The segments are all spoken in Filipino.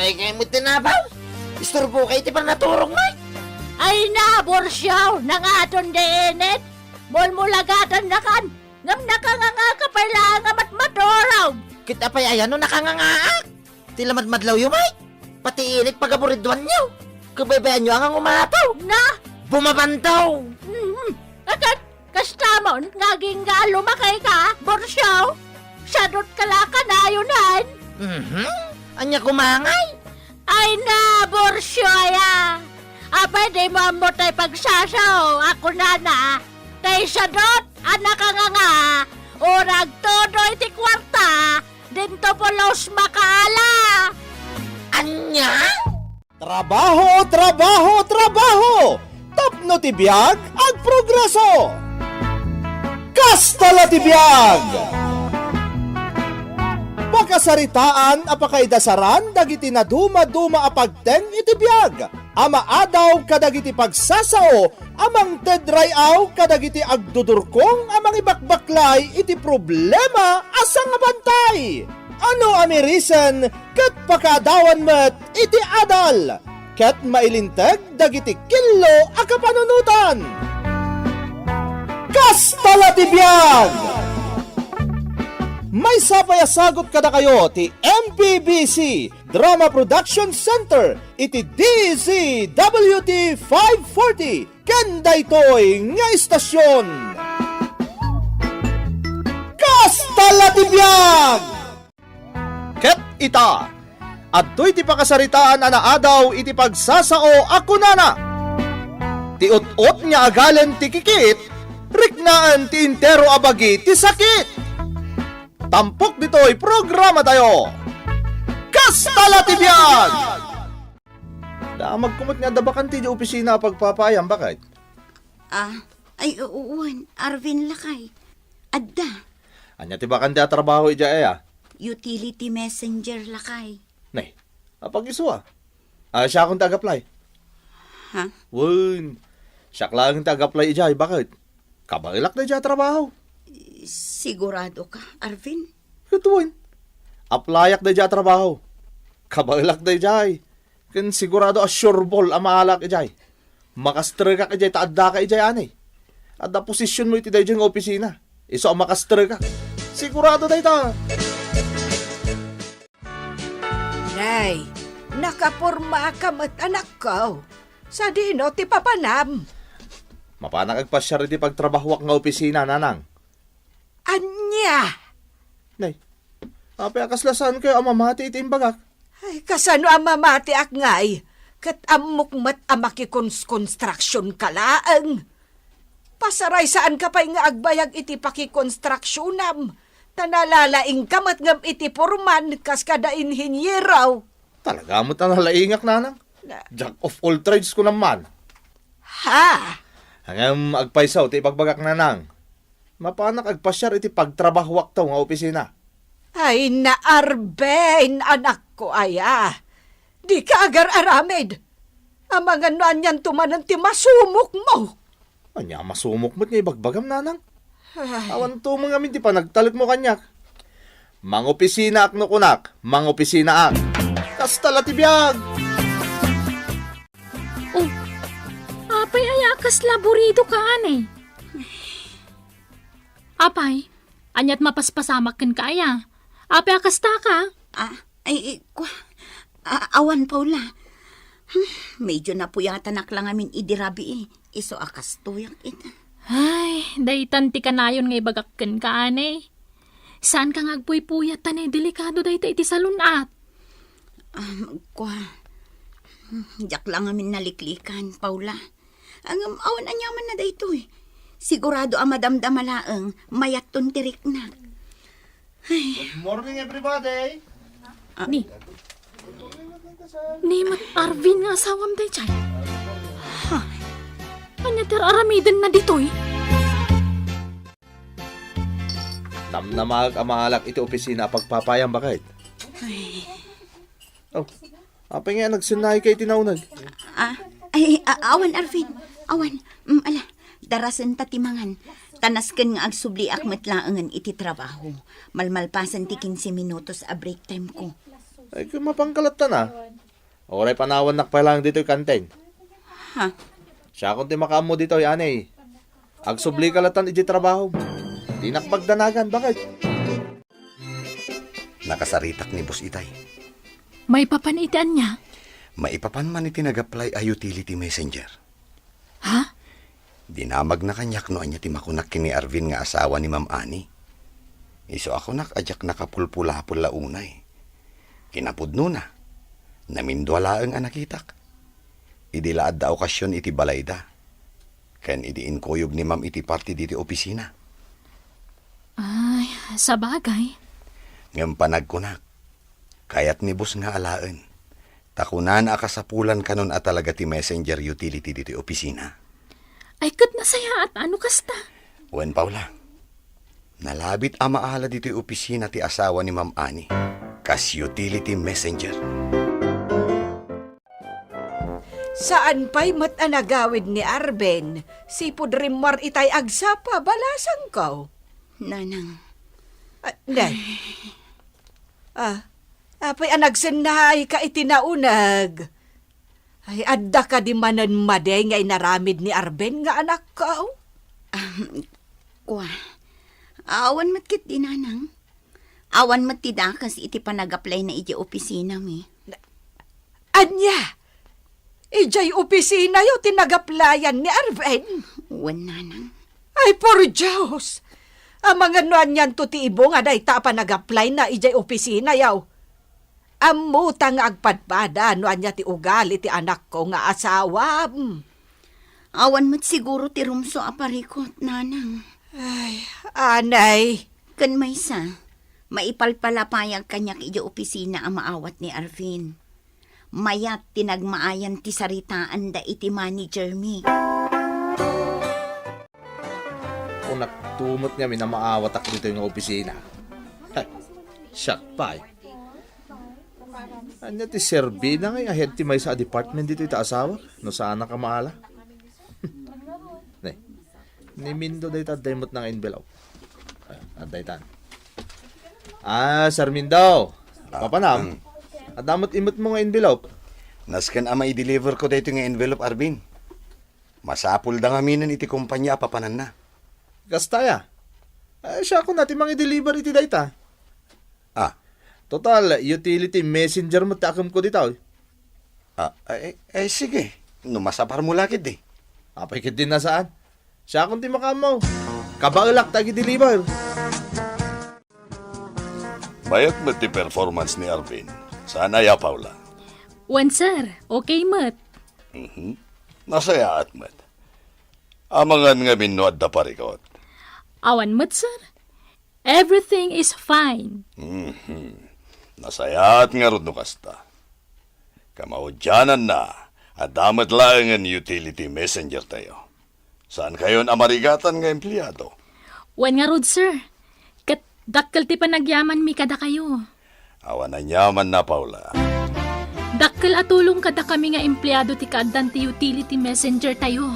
Nay kayo mo tinabaw. Istorbo kayo ti pa naturong, May. Ay na, Borsyaw, nangaton deenet. Mulmulagatan na kan. Ngam nakanganga ka pala nga matmatoraw. Kita pa ayan no nakangangaak. Tilamadmadlaw yung, May. Pati init pagaburidwan niyo. Kabaybayan niyo ang umataw. Na, Bumabantaw. agad, kastamon, naging nga lumakay ka, Borsyaw. Sadot kalaka na yunan. Anya kumangay. Ay na, Borsyoya. Apay di mo mo tayo pagsasaw. Ako na. Tay sadot, anak ka nga. Urag todo iti kwarta. Dinto po los makaala. Anya? Trabaho, trabaho, trabaho! Tapno ti biyag ag progreso! Kastala ti biyag! Pakasaritaan apakaidasaran dagiti na duma-duma apagteng iti biyag. Ama adaw kadagiti pagsasao, amang tedrayaw kadagiti agdudurkong amang ibakbaklay iti problema asang abantay. Ano amirisan ket pakadawan met iti adal ket mailinteg dagiti killo a kapanunutan. Kastala ti biyag! May sapayasagot kada kayo ti MPBC Drama Production Center iti DZWT 540 ken daytoy nga istasyon. Kastala ti biyag! Ket ita, adtoy ti pakasaritaan anaadaw iti pagsasao ako nana. Ti ut-ut nga agalen ti kikit, riknaan ti intero abagi ti sakit. Tampok dito'y programa tayo. Kastala ti biyag! Magkumot nga dabakan ti di opisina pagpapayam, bakit? Ay uuwan, Arvin lakay. Adda, Anya ti bakan di trabaho ija eya? utility messenger lakay. Nay, apag isuwa. Siya akong taga-apply. Ha? Wun, siya lang taga-apply ija, bakit? Kabailak na ija trabaho. Sigurado ka, Arvin? Ituin. Aplayak na ija trabaho. Kabailak na ija. Kan sigurado assureball ang maalak ija. Makastre ka ija, taadda ka ija ani. Adda posisyon mo iti dahi ng opisina. Iso ang makastre ka. Sigurado na ita. Nay, nakaporma ka mat anak ko. Sa dino ti papanam. Mapanang agpasyar iti pagtrabahwak nga opisina, nanang. Anya! Nay, apay akaslasan kayo ang mamati iti imbagak. Ay, kasano ang mamati ak ngay? Kat amok mat amakikons-construction kalaang. Pasaray saan ka pa'y nga agbayag iti pakikonstruksjonam. Tanalalaing kamat ngam iti porman kas kada inhinyeraw. Talaga mo tanalaingak, nanang. Jack of all trades ko naman. Ha? Hanggang agpaisaw ti ipagbagak, nanang. Mapanak agpasyar iti pagtrabahwak taw nga opisina. Ay naarben, anak ko aya. Di ka agar aramid. Amangan no anyan tumanan ti masumok mo. Anya masumok mo't nga ibagbagam, nanang. Awan to mga minti pa nagtalik mo kanyak. Mang opisina ak no kunak, mang opisina ak. Kastala ti biyag. Oh, apay ayakas laborido ka anay. Apay, anyat mapaspasamak ken kaya. Apay akasta ka. Awan Paula. Medyo napuyatan lang amin idirabi Iso akas tuyang ita. Ay, daytan ti kanayon nga ibagakken ka anay. Saan ka ngagpuy-puyat tanay delikado dayta iti salunat? Jak lang amin naliklikan, Paula. Ang awan anyaman na daytoy. Sigurado ang madamdamalaang mayat ton tirik na. Good morning, everybody. Ni mat Arvin nga asawam day chay. Anya aramiden na ditoy. Namnamag amalak iti opisina pagpapayam, bakit? Oh, apay nga nagsinay kay tinaunag. Awan Arvin. Awan. Ala, darasan tatimangan. Tanasken nga agsubli akmet laangan iti trabaho. Malmalpasan ti 15 minutos a break time ko. Ay, kung mapangkalatan na. Oray panawan nakpalang dito yung kantin. Ha? Siya kung ti makamo dito, yanay. Agsubli kalatan iti trabaho. Di nakpagdanagan, bakit? Nakasaritak ni Boss Itay. May papanitian niya. Maipapan man iti nag-apply a utility messenger. Ha? Dinamag na kanyak no anya ti makunak kini Arvin nga asawa ni Ma'am Ani. Iso ako ajak nakapulpula-pul launay. Kinapudno na. Namindwalaang anakitak. Idilaad da okasyon iti balayda. Ken idiin koyog ni Ma'am iti party diti opisina. Ay, sa bagay. Ngem panagkunak. Kayat ni Boss nga alaan. Takunan akasapulan kanon at talaga ti messenger utility diti opisina. Ay, kat nasaya at ano kasta? Wen Paula. Nalabit amaala diti opisina ti asawa ni Ma'am Ani. Kas utility messenger. Saan pa'y matanagawid ni Arben? Si Pudrimar itay agsapa, balasang ko. Nanang, Nay. Apay anagsenay ka itinaunag. Ay, adda ka di manan maday nga inaramid ni Arben nga anak ko. kwa. Awan mat kit di nanang. Awan mat ti dakas iti panag-apply na iti opisina mi. Anya? Ijay opisina yo tinagaplayan ni Arben. Wan nanang. Ay, por Diyos! Ang mga nuan yan to ti ibo nga day ta pa nag-apply na ijay opisina yaw. Amuta nga agpadpada nuan niya ti ugali ti anak ko nga asawa. Awan mat siguro ti rumso aparikot, nanang. Ay, anay. Kan maysa, maipalpalapayag kanyak iti opisina ang maawat ni Arvin. Mayat tinagmaayan ti saritaan da iti manager mi. Kung naktumot nga minamaawatak dito yung opisina. Ay, shock pa eh. Anya ti Serbina nga ahead ti may sa department dito ita asawa. No sana ka maala. Nay, ni Mindo day tadayot ng envelope. Aday tan. Sir Mindo. Papanam. Adamot imot mo nga envelope. Naskan ama i-deliver ko dito nga envelope, Arvin. Masapul da nga minan iti kumpanya apapanan na. Gastaya. Siya ako natin mga i-deliver iti dayta. Ah, Total, utility messenger mo takam ko dito. sige. Numasapar mo lakid eh. Apay kit din nasaan. Siya akong ti makamaw. Kabagalak tagi deliver. Bayat mo ti performance ni Arvin. Sana ya, Paula. Wan, sir. Okay, mat. Nasaya at mat. Amangan nga minuad da parikot. Awan, mat, sir. Everything is fine. Nasaya at nga rod no kasta. Kamaudyanan na at damat lang ang utility messenger tayo. Saan kayon amarigatan nga empleyado? Wan nga rod, sir. Kat dakkel ti panagyaman mi kada kayo. Awan na nyaman na, Paula. Dakkel atulong kada kami nga empleyado ti kaadan ti utility messenger tayo.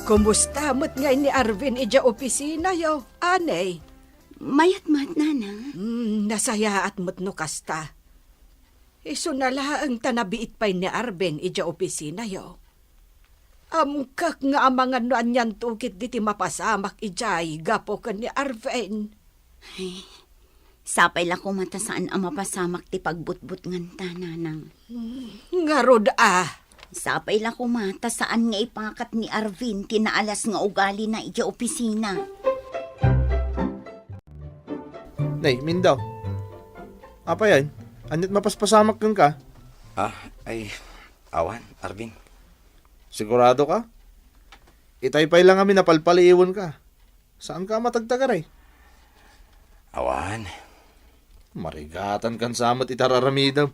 Kumusta mo't nga ni Arvin ija opisina yo, anay? Mayat mat, nanang. Nasaya at mo't no kasta. Iso na ang tanabiit pa'y ni Arben ija opisina yo. Amkak nga amangan no anyan tukit diti mapasamak ijay gapo ka ni Arven. Sapay la ko mata saan ang mapasamak ti pagbutbut nganta, nanang. Ngarod Sapay la ko mata saan nga ipakat ni Arvin tinaalas nga ugali na iti opisina. Nay, Mindo. Apa yan? Anyat mapaspasamak kang ka? Awan, Arvin. Sigurado ka? Itaypay lang kami napalpaliiwan ka. Saan ka matagtagaray? Awan. Marigatan kan samot itararamidam.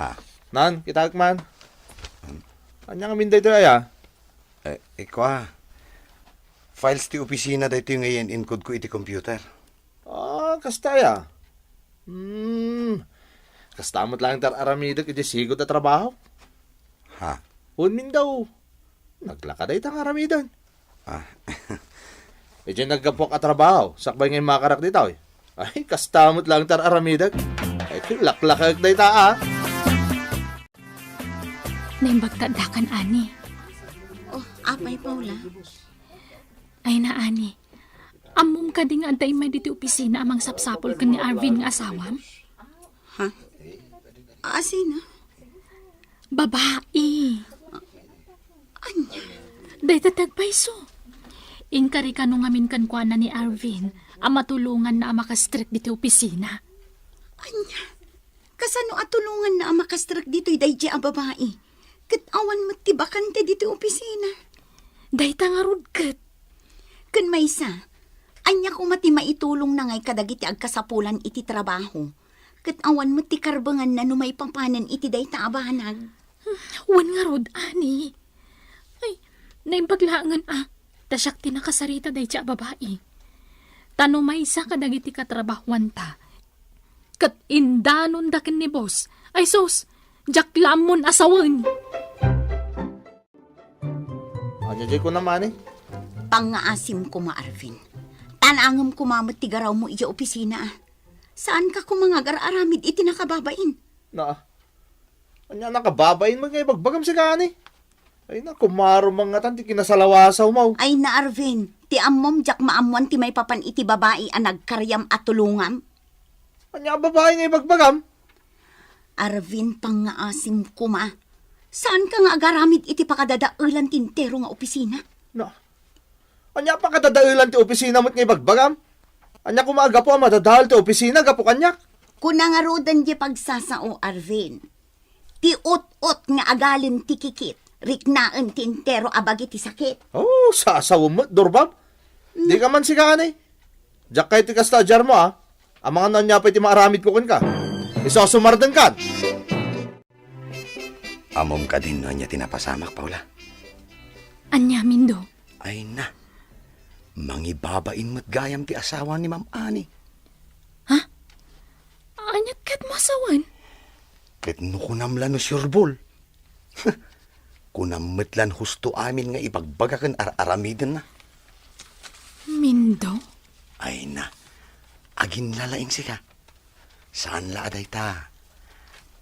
Ha? Nan, kitag man. Anya nga minday ito ay Ikwa. Files ti opisina dito yung ngayon incode ko iti computer. Kastaya. Kastamot lang tararamidak iti sigot na trabaho. Ha? Unmin daw. Naglakad ay tang aramidan. Medyo nagkapok at trabaho. Sakbay ngayon makarak dito. Ay, kastamot lang tar aramidag. Ay, laklakag day ta, ah. Naimbagtadakan, ani. Oh, apay, Paula. Ay na, ani. Amom ka di nga antay may dito opisina amang sapsapol ka ni Arvin nga asawam? Ha? Asin, ha? Babae. Anya? Day tatagpaiso. Inkari ka nung amin kan kuana ni Arvin ang matulungan na makastrict dito opisina. Anya? Kasano atulungan na ang makastrak dito'y dayji ang babae? Katawan matibakan te dito opisina. Day tangarod kat. Kan maysa, anya ko mati maitulong na ngay kadagiti agkasapulan iti trabaho. Katawan mati karbangan na numay pampanan iti day taabanag. Wan nga rod, ani. Ay, naimbaglaangan tasyak tinakasarita day siya babae. Tano may isa kadagiti katrabahuan ta. Kat indanon dakin ni boss. Ay sos, jaklamon asawan. Ajajay ko naman, eh. Pangaasim ko ma, Arvin. Tanangam kumamot ti garaw mo iya opisina. Saan ka kumangagar aramid iti nakababain? Na, anya nakababain mo nga bagbagam si Kani. Ay na, kumaro mga tanti kinasalawasaw mo. Ay na, Arvin, ti ammom jak maamuan ti may papan iti babae ang nagkaryam at tulungam. Anya babae nga bagbagam. Arvin, pangaasim ko ma. Saan ka nga agaramid iti pakadadaulan tintero nga opisina? Na, anya pa kadadailan ti opisina mo't nga bagbagam. Anya kumaga po ang madadahal ti opisina, gapo kanyak. Kunangarodan di pagsasao, Arvin. Ti ut-ut nga agalim ti kikit. Riknaan ti intero abagi ti sakit. Oh, sasaw mo, Dorbab. Di ka man si Kani. Diyak kayo ti kastadyar mo, ah. Ang mga nanyapay ti maaramid ko ka. Isasumardan ka. Amom ka din no niya tinapasamak, Paula. Anya, Mindo. Ay na, mangibabain mo't gayam ti asawa ni Ma'am Ani. Anya kat masawan. Ket no kunamlan no surebol. Kunammetlan husto amin nga ibagbagakan aramiden na. Mindo? Ay na, agin lalaing sika. Saan la aday ta?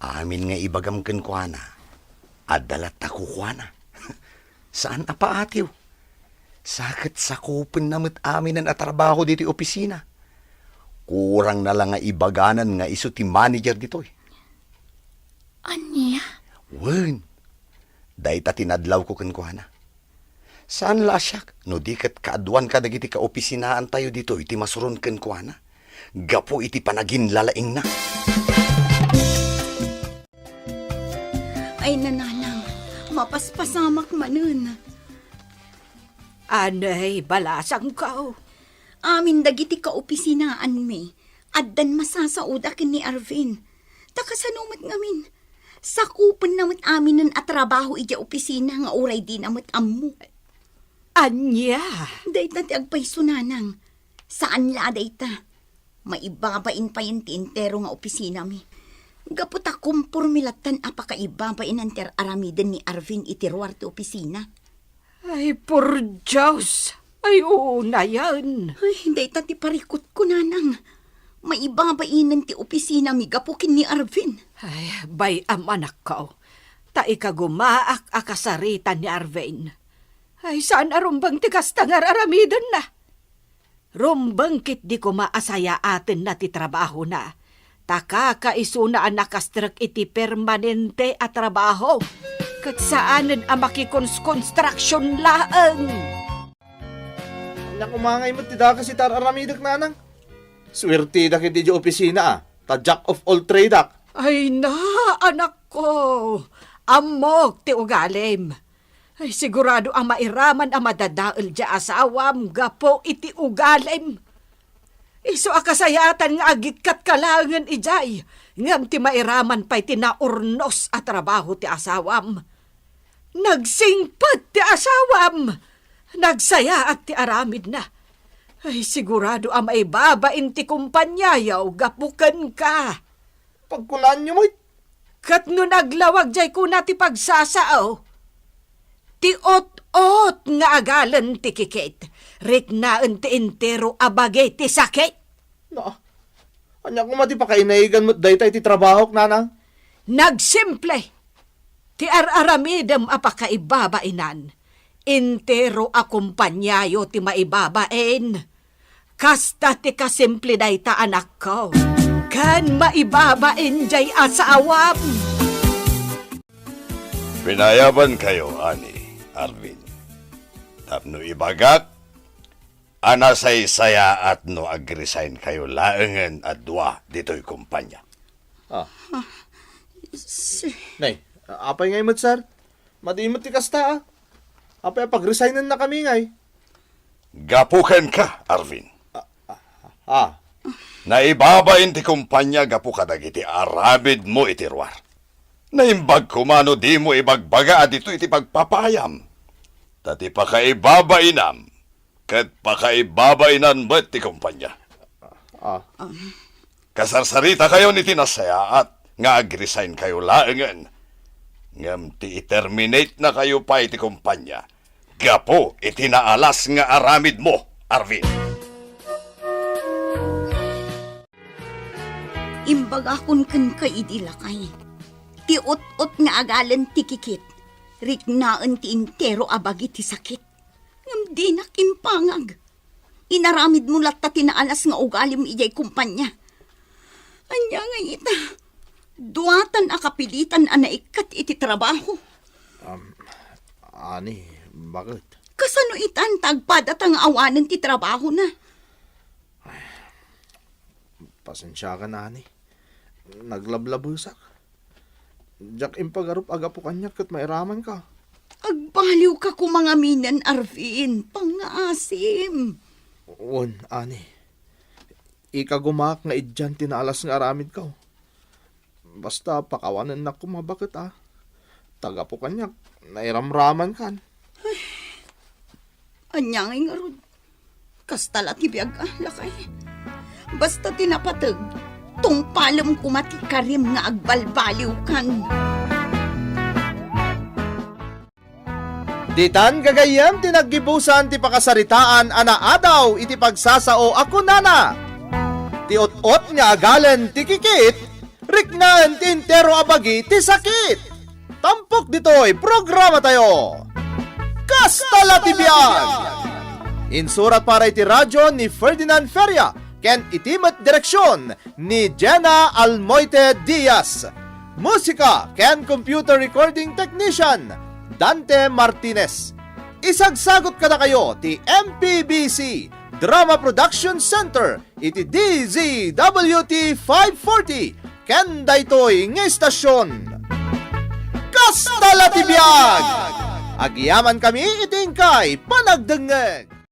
Amin nga ibagamken ko na. Adalat ako kuana. Saan apa atiw? Sakit sakupen namit amin ang atrabaho dito opisina. Kurang na lang nga ibaganan nga iso ti manager dito. Anya? Wen, dahi ta tinadlaw ko kuana. Saan la siyak? No di kat kaaduan ka dagiti ka opisinaan tayo dito iti masuron kuana. Gapo iti panagin lalaing na. Ay nananang, mapaspasamak manen. Anay, balasang kao. Amin dagiti ka opisinaan mi. Addan masasaod akin ni Arvin. Takasanumat ngamin. Sakupan namat amin ng atrabaho ija opisina nga uray din amat ammo. Anya? Dahit na ti agpayso nanang. Saan la dayta? Maibabain pa yung tintero nga opisina mi. Gaputa kumpurmilatan apakaibabain ang ter aramiden ni Arvin itiruar ti opisina. Ay, por Diyos. Ay, oo na yan. Ay, dahit na ti parikot ko nanang. Maibabainan ti opisina mi gapukin ni Arvin. Ay, bay am anak ko. Ta ikagumaak akasarita ni Arvin. Ay, saan arumbang tigas tangar aramidan na? Rumbang kit di ko maasaya atin na ti trabaho na. Takakaisuna ang nakastrak iti permanente at trabaho. Kat saanan ang makikons-construction laang. Anya kumangay mo ti daka si tar aramidag nanang. Swerte da kiti di opisina, ah. Ta jack of all trade, ah. Ay na, anak ko. Amok ti ugalim. Ay sigurado ang mairaman ang madadaol di asawam gapo iti ugalim. Iso akasayatan nga agitkat kalangan ijay. Ngam ti mairaman pa'y tinaurnos at trabaho ti asawam. Nagsingpad ti asawam. Nagsaya at ti aramid na. Ay sigurado ang maibabain ti kumpanyayaw gapukan ka. Pagkulaan nyo mo, Kat no naglawag jay ko na ti pagsasao. Ti ot-ot nga agalan ti kikit. Riknaan ti entero abagay ti sakit. na, Anya kung mati pa kainaigan mo dayta iti trabahok, nanang. Nagsimple. Ti araramidem apakaibabainan. Intero akumpanyayo ti maibabain. Kasta ti kasimple dayta anak ko. Kan maibabain jay asawam. Pinayaban kayo, Ani, Arvin. Tapno ibagak, anasay saya at no agresign kayo laengen at dua dito'y kumpanya. Nay, apay ngay mo't, sir? Madiimot ti kasta, ah. Apay pag-resignan na kami ngay. Gapukan ka, Arvin. Ah, Naibabain ti kumpanya gapu kadagiti arabid mo iti ruwar. Naimbag kumano di mo ibagbaga dito iti pagpapayam. Tati pakaibabainam, kat pakaibabainan mo ti kumpanya. Kasarsarita kayo ni tinasaya at nga agresign kayo laengan. Ngam ti i-terminate na kayo pa iti kumpanya. Gapo itinaalas nga aramid mo, Arvin. Imbag akon ken kaidilakay. Ti ot-ot nga agalan ti kikit. Rignaan ti intero abagi ti sakit. Ngam di nakimpangag. Inaramid mo latta tinaalas nga ugalim ijay kumpanya. Anya nga ita. Duatan akapilitan anaikat iti trabaho. Ani, bakit? Kasano itan tagpadat ang awanan ti trabaho na. Pasensya ka na, Ani. Naglablabusak. Diyak impagarup aga po kanyak kat mairaman ka. Agbaliw ka kumangaminan, Arvin. Pangaasim. Un, Ani. Ikagumak nga idyan tinaalas nga aramid ka. Basta pakawanan na kumabakit, ah. Taga po kanyak, nairamraman kan. Anyangay nga rod. Kastala ti biyag lakay. Basta tinapatag, tong palam kumati karim nga agbalbaliw kan. Ditan gagayam tinaggibusan ti pakasaritaan ana adaw iti pagsasao ako nana. Ti ot-ot nga agalan ti kikit, riknaan ti intero abagi ti sakit. Tampok dito'y programa tayo. Kastala ti biyag! Insurat para iti radyo ni Ferdinand Feria, ken itimat direksyon ni Jenna Almoite Diaz. Musika ken computer recording technician Dante Martinez. Isagsagot kada kayo ti MPBC Drama Production Center iti DZWT 540 ken daytoy nga istasyon. Kastala ti biyag! Agyaman kami iting kay panagdengeg.